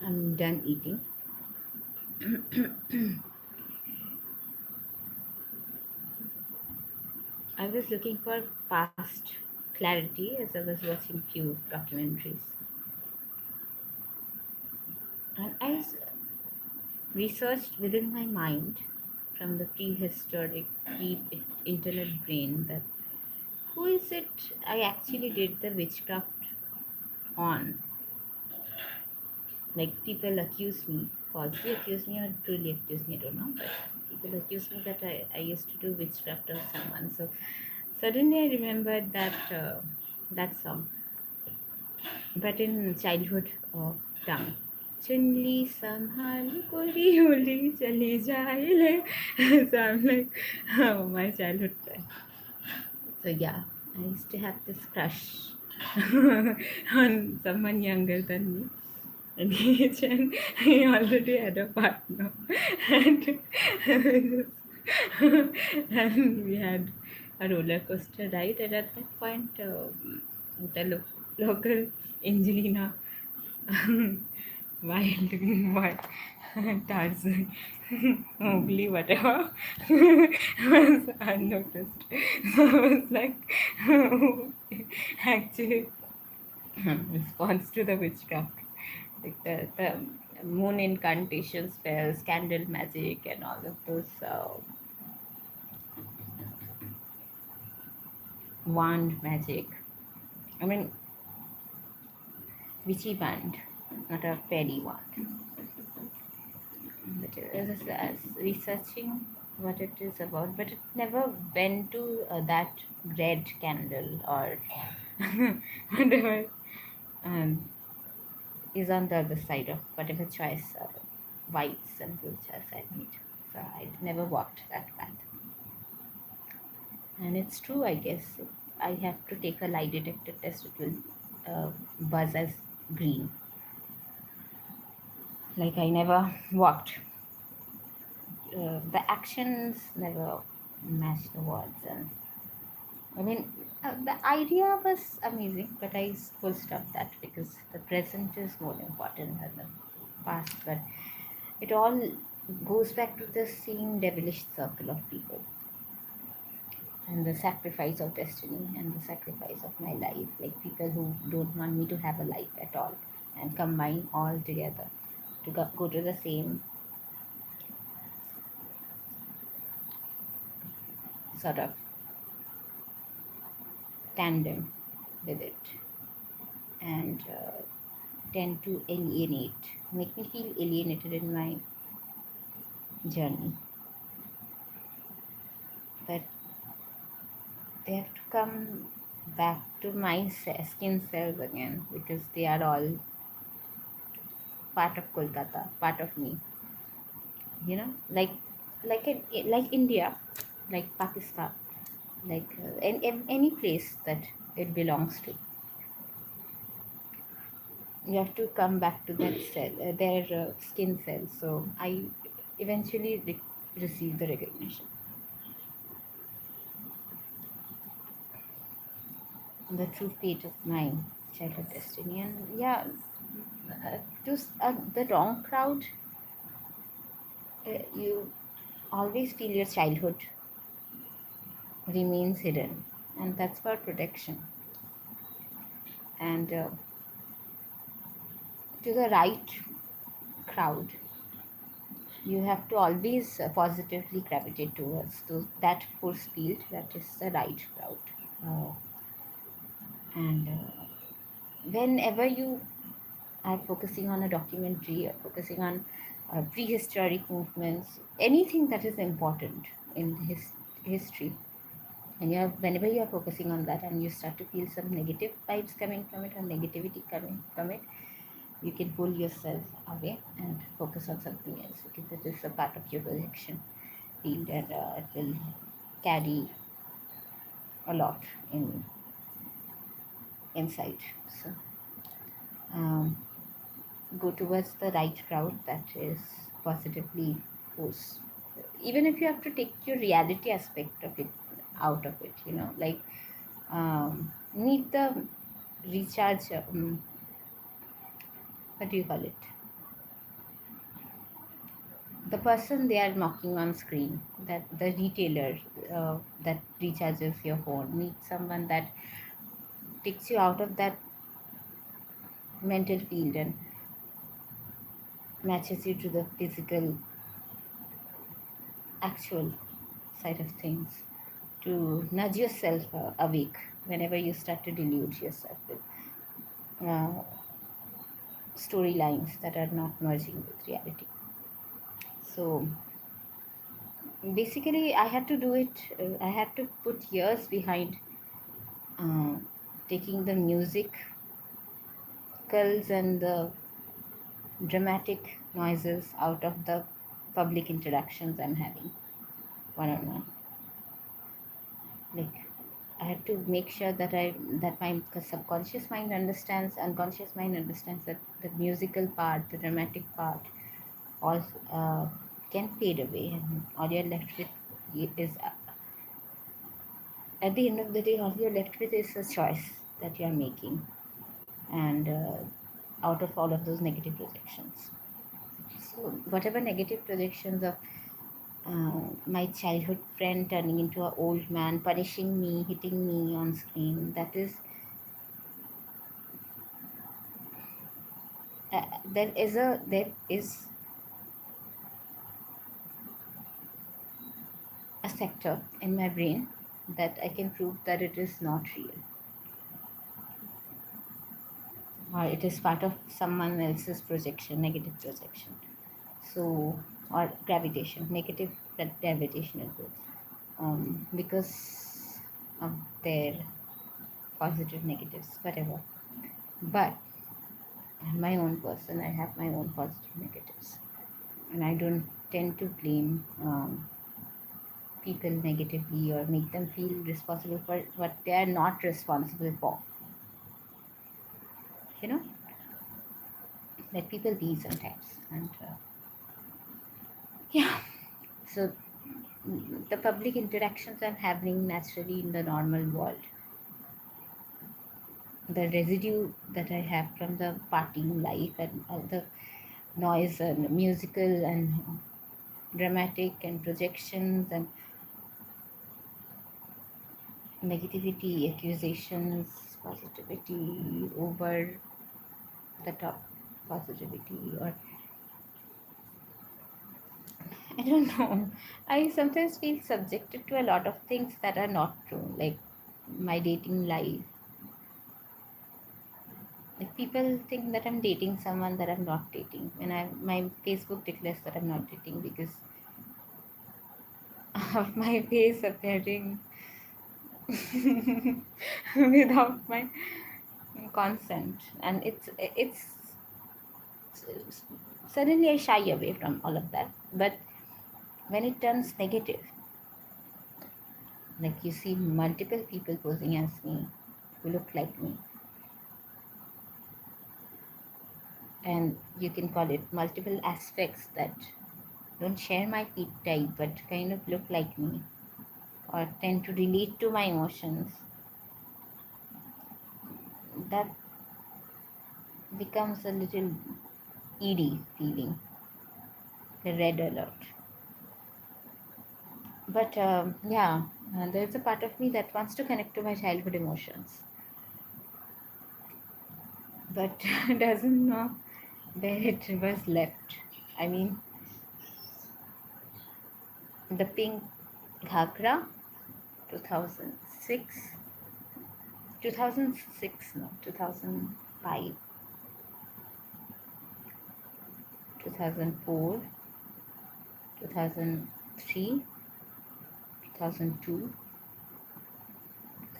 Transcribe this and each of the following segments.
I'm done eating. I was looking for past clarity as I was watching few documentaries, and researched within my mind from the prehistoric, pre-internet brain that who is it I actually did the witchcraft on. Like people accuse me, falsely accuse me or truly accuse me, I don't know, but people accuse me that I used to do witchcraft on someone. So suddenly I remembered that song, but in childhood tongue. चुनली संभाल गोरी होली चली जाए. So I'm like, oh, my childhood crush. So yeah, I used to have this crush on someone younger than me in age, and he already had a partner, and and we had a roller coaster ride. And at that point, the local Angelina, wild, wild Tarzan, Mowgli, whatever, was unnoticed. So I was like, actually, response to the witchcraft, like the moon incantation spells, candle magic, and all of those wand magic. I mean, witchy wand, not a fairy wand. But it was researching what it is about, but it never went to that red candle or whatever um, is on the other side of whatever choice whites and blue choice I made. So I never walked that path. And it's true, I guess. If I have to take a lie detector test, it will buzz as green. Like I never walked. The actions never matched the words. And I mean, the idea was amazing, but I full stop that because the present is more important than the past. But it all goes back to the same devilish circle of people and the sacrifice of destiny and the sacrifice of my life. Like people who don't want me to have a life at all and combine all together to go to the same sort of tandem with it and tend to make me feel alienated in my journey. But they have to come back to my skin cells again because they are all part of Kolkata, part of me. You know, like India, like Pakistan, like in any place that it belongs to. You have to come back to that cell, their skin cells. So I eventually received the recognition. The true fate of my childhood destiny. And yeah, the wrong crowd, you always feel your childhood remains hidden, and that's for protection. And to the right crowd, you have to always positively gravitate towards that force field that is the right crowd. Uh, and whenever you are focusing on a documentary or focusing on prehistoric movements, anything that is important in history, and whenever you are focusing on that and you start to feel some negative vibes coming from it or negativity coming from it, you can pull yourself away and focus on something else because it is a part of your projection field, and it will carry a lot inside. So um, go towards the right crowd that is positively force. Even if you have to take your reality aspect of it out of it, like need the recharge. What do you call it? the person they are mocking on screen, that the retailer that recharges your phone, meet someone that takes you out of that mental field and matches you to the physical, actual side of things, to nudge yourself awake whenever you start to delude yourself with uh, storylines that are not merging with reality. So basically, I had to do it, I had to put years behind uh, taking the musicals and the dramatic noises out of the public interactions I'm having one on one. Like, I had to make sure that my subconscious mind understands, unconscious mind understands that the musical part, the dramatic part, all can fade away, and all you're left with is, at the end of the day, all you're left with is a choice that you're making, and out of all of those negative projections. So whatever negative projections of my childhood friend turning into an old man, punishing me, hitting me on screen, there is a sector in my brain that I can prove that it is not real, or it is part of someone else's projection, negative projection. So, or gravitation, negative gravitational pull, because of their positive, negatives, whatever. But I'm my own person, I have my own positive, negatives, and I don't tend to blame people negatively or make them feel responsible for what they are not responsible for. You know, let people be sometimes, and yeah. So the public interactions I'm having naturally in the normal world, the residue that I have from the partying life and all the noise and musical and dramatic and projections and negativity, accusations, positivity, over the top positivity, or I don't know. I sometimes feel subjected to a lot of things that are not true, like my dating life. Like, people think that I'm dating someone that I'm not dating, and my Facebook declares that I'm not dating because of my face appearing without my consent, and it's suddenly I shy away from all of that. But when it turns negative, like you see multiple people posing as me who look like me, and you can call it multiple aspects that don't share my feet type but kind of look like me or tend to relate to my emotions, that becomes a little eerie feeling, the red alert. But yeah, there's a part of me that wants to connect to my childhood emotions, but doesn't know where it was left. I mean, the pink Ghagra, 2006, 2006, no, 2005, 2004, 2003, 2002,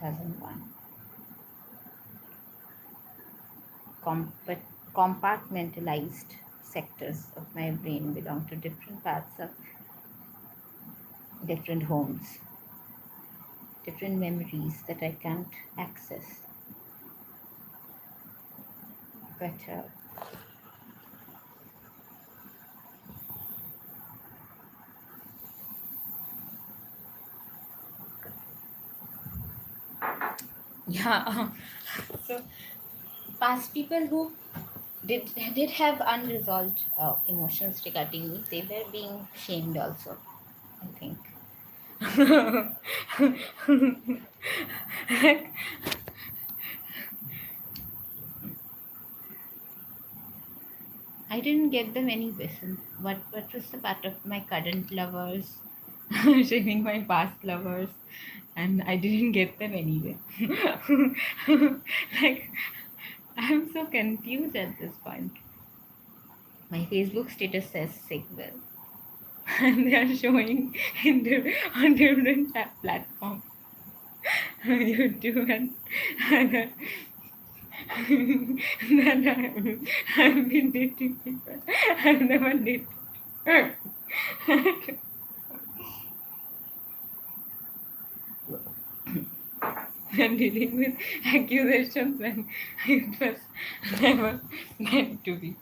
2001. Compartmentalized sectors of my brain belong to different parts of different homes, different memories that I can't access. But yeah, so past people who did have unresolved emotions regarding me. They were being shamed also, I think. Like, I didn't get them any lesson. What was the part of my current lovers, shaming my past lovers, and I didn't get them anyway. Like, I'm so confused at this point. My Facebook status says single, and they are showing on different platforms, YouTube and that I've been dating people. I've never dated. And dealing with accusations when it was never meant to be.